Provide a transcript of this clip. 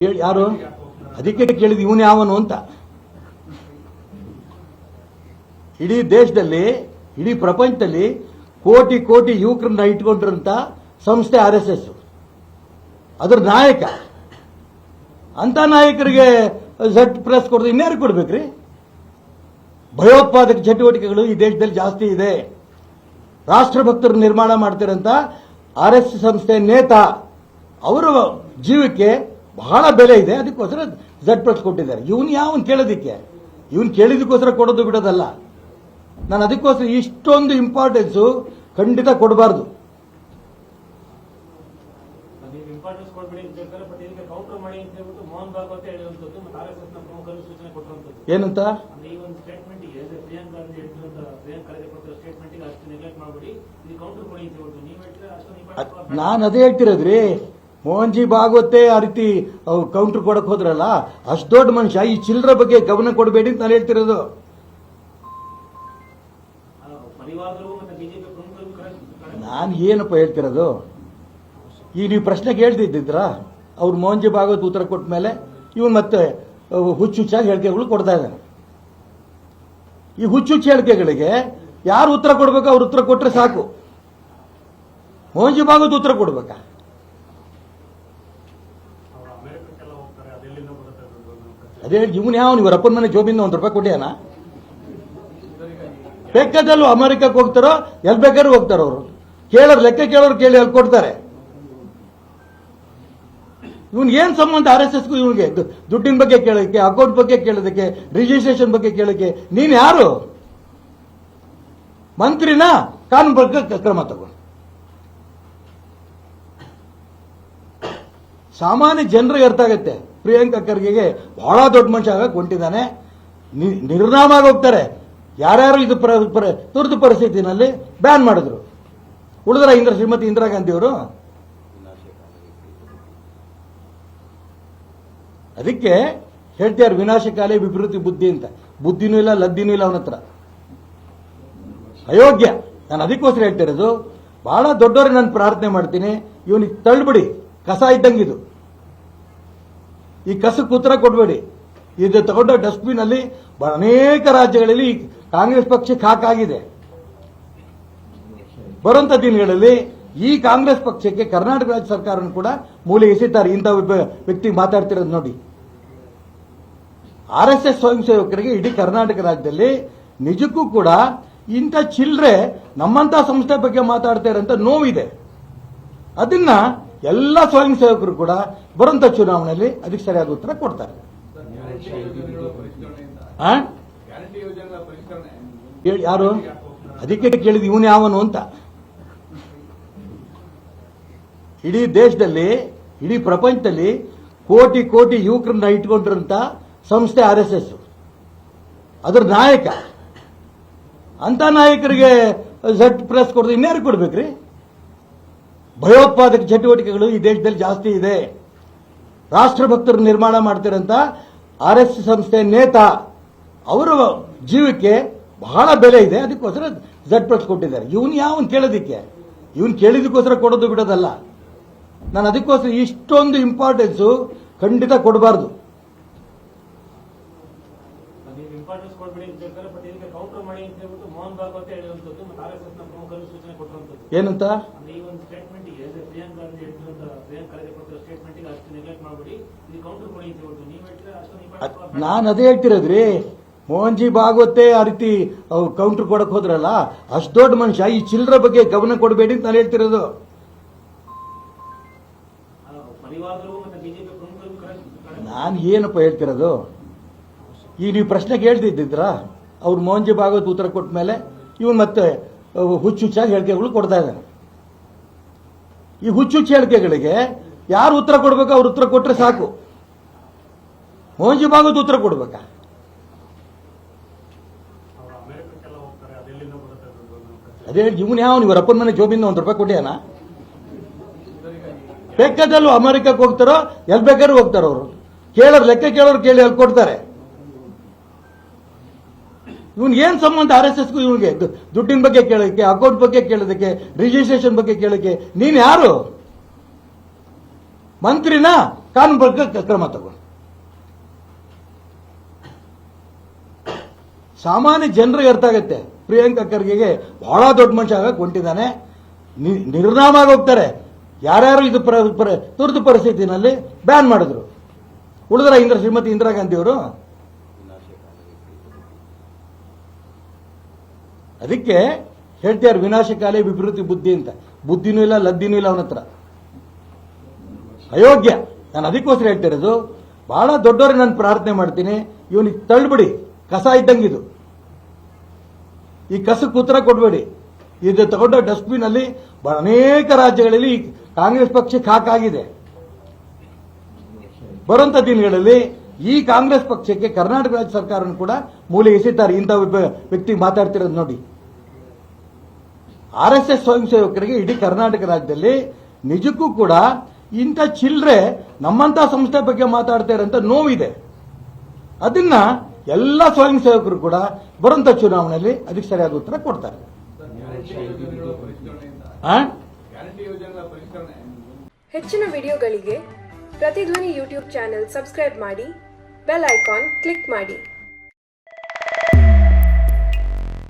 ಯಾರು ಅದಕ್ಕೆ ಕೇಳಿದ್ ಇವನು ಯಾವನು ಅಂತ. ಇಡೀ ದೇಶದಲ್ಲಿ ಇಡೀ ಪ್ರಪಂಚದಲ್ಲಿ ಕೋಟಿ ಕೋಟಿ ಯುವಕರನ್ನ ಇಟ್ಕೊಂಡಿರಂತ ಸಂಸ್ಥೆ RSS. ಅದ್ರ ನಾಯಕ ಅಂತ ನಾಯಕರಿಗೆ ಝಡ್ ಪ್ರೆಸ್ ಕೊಡೋದು ಇನ್ಯಾರು ಕೊಡ್ಬೇಕ್ರಿ? ಭಯೋತ್ಪಾದಕ ಚಟುವಟಿಕೆಗಳು ಈ ದೇಶದಲ್ಲಿ ಜಾಸ್ತಿ ಇದೆ. ರಾಷ್ಟ್ರಭಕ್ತರು ನಿರ್ಮಾಣ ಮಾಡ್ತಿರಂತ RSS ಸಂಸ್ಥೆ ನೇತಾ ಅವರ ಜೀವಕ್ಕೆ ಬಹಳ ಬೆಲೆ ಇದೆ. ಅದಕ್ಕೋಸ್ಕರ ಝಡ್ ಪ್ರೆಸ್ ಕೊಟ್ಟಿದ್ದಾರೆ. ಇವನು ಯಾವನ್ ಕೇಳೋದಿಕ್ಕೆ? ಇವನ್ ಕೇಳಿದಕ್ಕೋಸ್ಕರ ಕೊಡೋದು ಬಿಡೋದಲ್ಲ. ನಾನು ಅದಕ್ಕೋಸ್ಕರ ಇಷ್ಟೊಂದು ಇಂಪಾರ್ಟೆನ್ಸು ಖಂಡಿತ ಕೊಡಬಾರ್ದು. ಏನಂತ ನಾನು ಅದೇ ಹೇಳ್ತಿರೋದ್ರಿ. ಮೋಹನ್ ಜಿ ಭಾಗವತೆ ಆ ರೀತಿ ಕೌಂಟರ್ ಕೊಡಕ್ ಹೋದ್ರಲ್ಲ, ಅಷ್ಟು ದೊಡ್ಡ ಮನುಷ್ಯ ಈ ಚಿಲ್ಲರ ಬಗ್ಗೆ ಗಮನ ಕೊಡಬೇಡಿ ಅಂತ ನಾನು ಹೇಳ್ತಿರೋದು. ನಾನು ಏನಪ್ಪ ಹೇಳ್ತಿರೋದು? ಈ ನೀವು ಪ್ರಶ್ನೆ ಕೇಳ್ತಿದ್ದಿದ್ರ ಅವ್ರು ಮೋಹನ್ ಜಿ ಭಾಗವತ್ ಉತ್ತರ ಕೊಟ್ಟ ಮೇಲೆ ಇವನ್ ಮತ್ತೆ ಹುಚ್ಚುಚ್ಚಾಗಿ ಹೇಳಿಕೆಗಳು ಕೊಡ್ತಾ ಇದ್ದಾನೆ. ಈ ಹುಚ್ಚುಚ್ಚ ಹೇಳಿಕೆಗಳಿಗೆ ಯಾರು ಉತ್ತರ ಕೊಡ್ಬೇಕು ಅವ್ರು ಉತ್ತರ ಕೊಟ್ರೆ ಸಾಕು. ಮೋಹನ್ ಜಿ ಭಾಗವತ್ ಉತ್ತರ ಕೊಡ್ಬೇಕಾ? ಅದೇ ಇವನ್ ಯಾವ ನೀವು ಅಪ್ಪನ ಮನೆ ಜೋಬಿಂದ ₹1 ಕೊಟ್ಟಿಯಾನ? ಬೇಕಾದಲ್ಲೂ ಅಮೆರಿಕಕ್ಕೆ ಹೋಗ್ತಾರೋ ಎಲ್ಲಿ ಬೇಕಾದ್ರೂ ಹೋಗ್ತಾರೋ ಅವರು. ಕೇಳೋರು ಲೆಕ್ಕ ಕೇಳೋರು ಕೇಳಿ ಅಲ್ಲಿ ಕೊಡ್ತಾರೆ. ಇವನ್ ಏನ್ ಸಂಬಂಧ RSSಗೂ ಇವನಿಗೆ? ದುಡ್ಡಿನ ಬಗ್ಗೆ ಕೇಳೋದಕ್ಕೆ, ಅಕೌಂಟ್ ಬಗ್ಗೆ ಕೇಳೋದಕ್ಕೆ, ರಿಜಿಸ್ಟ್ರೇಷನ್ ಬಗ್ಗೆ ಕೇಳೋಕೆ ನೀನ್ ಯಾರು? ಮಂತ್ರಿನಾ? ಕಾನೂನು ಬಗ್ಗೆ ಕ್ರಮ ತಗೋ. ಸಾಮಾನ್ಯ ಜನರಿಗೆ ಅರ್ಥ ಆಗತ್ತೆ. ಪ್ರಿಯಾಂಕಾ ಖರ್ಗೆಗೆ ಬಹಳ ದೊಡ್ಡ ಮನುಷ್ಯ ಆಗಕ್ಕೆ ಹೊಂಟಿದ್ದಾನೆ. ನಿರ್ನಾಮ ಹೋಗ್ತಾರೆ. ಯಾರ್ಯಾರು ಇದು ತುರ್ತು ಪರಿಸ್ಥಿತಿನಲ್ಲಿ ಬ್ಯಾನ್ ಮಾಡಿದ್ರು. ಉಳಿದ್ರ ಶ್ರೀಮತಿ ಇಂದಿರಾ ಗಾಂಧಿ ಅವರು. ಅದಕ್ಕೆ ಹೇಳ್ತಾರೆ ವಿನಾಶಕಾಲೇ ವಿಪರೀತ ಬುದ್ಧಿ ಅಂತ. ಬುದ್ಧಿನೂ ಇಲ್ಲ, ಲದ್ದಿನೂ ಇಲ್ಲ ಅವನ ಹತ್ರ. ಅಯೋಗ್ಯ. ನಾನು ಅದಕ್ಕೋಸ್ಕರ ಹೇಳ್ತಿರೋದು, ಬಹಳ ದೊಡ್ಡವ್ರಿಗೆ ನಾನು ಪ್ರಾರ್ಥನೆ ಮಾಡ್ತೀನಿ, ಇವನಿಗೆ ತಳ್ಳಿಬಿಡಿ. ಕಸ ಇದ್ದಂಗಿದು. ಈ ಕಸಕ್ಕೆ ಉತ್ತರ ಕೊಡಬೇಡಿ. ಇದು ತಗೊಂಡ ಡಸ್ಟ್ಬಿನ್ ಅಲ್ಲಿ ಅನೇಕ ರಾಜ್ಯಗಳಲ್ಲಿ ಕಾಂಗ್ರೆಸ್ ಪಕ್ಷಕ್ಕೆ ಹಾಕಾಗಿದೆ. ಬರುವಂತ ದಿನಗಳಲ್ಲಿ ಈ ಕಾಂಗ್ರೆಸ್ ಪಕ್ಷಕ್ಕೆ ಕರ್ನಾಟಕ ರಾಜ್ಯ ಸರ್ಕಾರವನ್ನು ಕೂಡ ಮೂಲೆ ಎಸೆತಾರೆ. ಇಂಥ ವ್ಯಕ್ತಿ ಮಾತಾಡ್ತಿರೋದು ನೋಡಿ. RSS ಸ್ವಯಂ ಸೇವಕರಿಗೆ ಇಡೀ ಕರ್ನಾಟಕ ರಾಜ್ಯದಲ್ಲಿ ನಿಜಕ್ಕೂ ಕೂಡ ಇಂಥ ಚಿಲ್ಲರೆ ನಮ್ಮಂತ ಸಂಸ್ಥೆ ಬಗ್ಗೆ ಮಾತಾಡ್ತಾರೆ ನೋವಿದೆ. ಅದನ್ನ ಎಲ್ಲ ಸ್ವಯಂ ಸೇವಕರು ಕೂಡ ಬರುವಂತ ಚುನಾವಣೆಯಲ್ಲಿ ಅದಕ್ಕೆ ಸರಿಯಾದ ಉತ್ತರ ಕೊಡ್ತಾರೆ. ಯಾರು ಅದಕ್ಕೆ ಕೇಳಿದ್ ಇವನು ಯಾವನು ಅಂತ. ಇಡೀ ದೇಶದಲ್ಲಿ ಇಡೀ ಪ್ರಪಂಚದಲ್ಲಿ ಕೋಟಿ ಕೋಟಿ ಯುವಕರನ್ನ ಇಟ್ಕೊಂಡಿರಂತ ಸಂಸ್ಥೆ RSS. ಅದ್ರ ನಾಯಕ ಅಂತ ನಾಯಕರಿಗೆ ಝಡ್ ಪ್ರೆಸ್ ಕೊಡೋದು ಇನ್ಯಾರು ಕೊಡ್ಬೇಕ್ರಿ? ಭಯೋತ್ಪಾದಕ ಚಟುವಟಿಕೆಗಳು ಈ ದೇಶದಲ್ಲಿ ಜಾಸ್ತಿ ಇದೆ. ರಾಷ್ಟ್ರಭಕ್ತರು ನಿರ್ಮಾಣ ಮಾಡ್ತಿರಂತ RSS ಸಂಸ್ಥೆ ನೇತಾ ಅವರ ಜೀವಕ್ಕೆ ಬಹಳ ಬೆಲೆ ಇದೆ. ಅದಕ್ಕೋಸ್ಕರ ಝಡ್ ಪ್ರೆಸ್ ಕೊಟ್ಟಿದ್ದಾರೆ. ಇವನು ಯಾವನ್ ಕೇಳೋದಿಕ್ಕೆ? ಇವನ್ ಕೇಳಿದಕ್ಕೋಸ್ಕರ ಕೊಡೋದು ಬಿಡೋದಲ್ಲ. ನಾನು ಅದಕ್ಕೋಸ್ಕರ ಇಷ್ಟೊಂದು ಇಂಪಾರ್ಟೆನ್ಸು ಖಂಡಿತ ಕೊಡಬಾರ್ದು. ಏನಂತ ನಾನು ಅದೇ ಹೇಳ್ತಿರೋದ್ರಿ. ಮೋಹನ್ ಜಿ ಭಾಗವತೆ ಆ ರೀತಿ ಕೌಂಟರ್ ಕೊಡಕ್ ಹೋದ್ರಲ್ಲ, ಅಷ್ಟು ದೊಡ್ಡ ಮನುಷ್ಯ ಈ ಚಿಲ್ಲರ ಬಗ್ಗೆ ಗಮನ ಕೊಡಬೇಡಿ ಅಂತ ನಾನು ಹೇಳ್ತಿರೋದು. ನಾನು ಏನಪ್ಪ ಹೇಳ್ತಿರೋದು? ಈ ನೀವು ಪ್ರಶ್ನೆ ಕೇಳ್ತಿದ್ದಿದ್ರ ಅವ್ರು ಮೋಹನ್ ಜಿ ಭಾಗವತ್ ಉತ್ತರ ಕೊಟ್ಟ ಮೇಲೆ ಇವನ್ ಮತ್ತೆ ಹುಚ್ಚುಚ್ಚಾಗಿ ಹೇಳಿಕೆಗಳು ಕೊಡ್ತಾ ಇದ್ದಾನೆ. ಈ ಹುಚ್ಚುಚ್ಚ ಹೇಳಿಕೆಗಳಿಗೆ ಯಾರು ಉತ್ತರ ಕೊಡ್ಬೇಕು ಅವ್ರು ಉತ್ತರ ಕೊಟ್ರೆ ಸಾಕು. ಮೋಹನ್ ಜಿ ಭಾಗವತ್ ಉತ್ತರ ಕೊಡ್ಬೇಕಾ? ಅದೇ ಇವನು ಯಾವ ನೀವು ಅಪ್ಪನ ಮನೆ ಜೋಬಿಂದ ₹1 ಕೊಟ್ಟಿಯಾನ? ಬೇಕಾದಲ್ಲೂ ಅಮೆರಿಕಕ್ಕೆ ಹೋಗ್ತಾರೋ ಎಲ್ಲಿ ಬೇಕಾದ್ರೂ ಹೋಗ್ತಾರೋ ಅವರು. ಕೇಳೋರು ಲೆಕ್ಕ ಕೇಳೋರು ಕೇಳಿ ಅಲ್ಲಿ ಕೊಡ್ತಾರೆ. ಇವನ್ ಏನ್ ಸಂಬಂಧ RSSಗೂ ಇವನಿಗೆ? ದುಡ್ಡಿನ ಬಗ್ಗೆ ಕೇಳೋದಕ್ಕೆ, ಅಕೌಂಟ್ ಬಗ್ಗೆ ಕೇಳೋದಕ್ಕೆ, ರಿಜಿಸ್ಟ್ರೇಷನ್ ಬಗ್ಗೆ ಕೇಳೋಕೆ ನೀನ್ ಯಾರು? ಮಂತ್ರಿನಾ? ಕಾನೂನು ಪ್ರಕಾರ ಕ್ರಮ ತಗೋ. ಸಾಮಾನ್ಯ ಜನರಿಗೆ ಅರ್ಥ ಆಗತ್ತೆ. ಪ್ರಿಯಾಂಕಾ ಖರ್ಗೆಗೆ ಬಹಳ ದೊಡ್ಡ ಮನುಷ್ಯ ಆಗಕ್ಕೆ ಹೊಂಟಿದ್ದಾನೆ, ನಿರ್ನಾಮ ಆಗಿ ಹೋಗ್ತಾರೆ. ಯಾರ್ಯಾರು ಇದು ತುರ್ತು ಪರಿಸ್ಥಿತಿನಲ್ಲಿ ಬ್ಯಾನ್ ಮಾಡಿದ್ರು, ಉಳಿದ್ರ ಶ್ರೀಮತಿ ಇಂದಿರಾ ಗಾಂಧಿ ಅವರು. ಅದಕ್ಕೆ ಹೇಳ್ತಿದ್ದಾರೆ ವಿನಾಶಕಾಲಿ ವಿಪರೀತ ಬುದ್ಧಿ ಅಂತ. ಬುದ್ಧಿನೂ ಇಲ್ಲ, ಲದ್ದಿನೂ ಇಲ್ಲ ಅವನ ಹತ್ರ, ಅಯೋಗ್ಯ. ನಾನು ಅದಕ್ಕೋಸ್ಕರ ಹೇಳ್ತಿರೋದು, ಬಹಳ ದೊಡ್ಡವ್ರಿಗೆ ನಾನು ಪ್ರಾರ್ಥನೆ ಮಾಡ್ತೀನಿ, ಇವನಿಗೆ ತಳ್ಳಿಬಿಡಿ, ಕಸ ಇದ್ದಂಗಿದು. ಈ ಕಸಕ್ಕೆ ಉತ್ತರ ಕೊಡಬೇಡಿ. ಇದು ತಗೊಂಡ ಡಸ್ಟ್ಬಿನ್ ಅಲ್ಲಿ ಅನೇಕ ರಾಜ್ಯಗಳಲ್ಲಿ ಕಾಂಗ್ರೆಸ್ ಪಕ್ಷಕ್ಕೆ ಹಾಕಾಗಿದೆ. ಬರುವಂತ ದಿನಗಳಲ್ಲಿ ಈ ಕಾಂಗ್ರೆಸ್ ಪಕ್ಷಕ್ಕೆ ಕರ್ನಾಟಕ ರಾಜ್ಯ ಸರ್ಕಾರವನ್ನು ಕೂಡ ಮೂಲೆ ಎಸೆತಾರೆ. ಇಂಥ ವ್ಯಕ್ತಿ ಮಾತಾಡ್ತಿರೋದು ನೋಡಿ. RSS ಸ್ವಯಂ ಸೇವಕರಿಗೆ ಇಡೀ ಕರ್ನಾಟಕ ರಾಜ್ಯದಲ್ಲಿ ನಿಜಕ್ಕೂ ಕೂಡ ಇಂಥ ಚಿಲ್ಲರೆ ನಮ್ಮಂತ ಸಂಸ್ಥೆ ಬಗ್ಗೆ ಮಾತಾಡ್ತಾರೆ ಅಂತ ನೋವಿದೆ. ಅದನ್ನ ಎಲ್ಲ ಸ್ವಯಂ ಸೇವಕರು ಕೂಡ ಬರುವಂತ ಚುನಾವಣೆಯಲ್ಲಿ ಅದಕ್ಕೆ ಸರಿಯಾದ ಉತ್ತರ ಕೊಡ್ತಾರೆ. ಹೆಚ್ಚಿನ ವಿಡಿಯೋಗಳಿಗೆ ಪ್ರತಿಧ್ವನಿ ಯೂಟ್ಯೂಬ್ ಚಾನೆಲ್ ಸಬ್ಸ್ಕ್ರೈಬ್ ಮಾಡಿ, ಬೆಲ್ ಐಕಾನ್ ಕ್ಲಿಕ್ ಮಾಡಿ.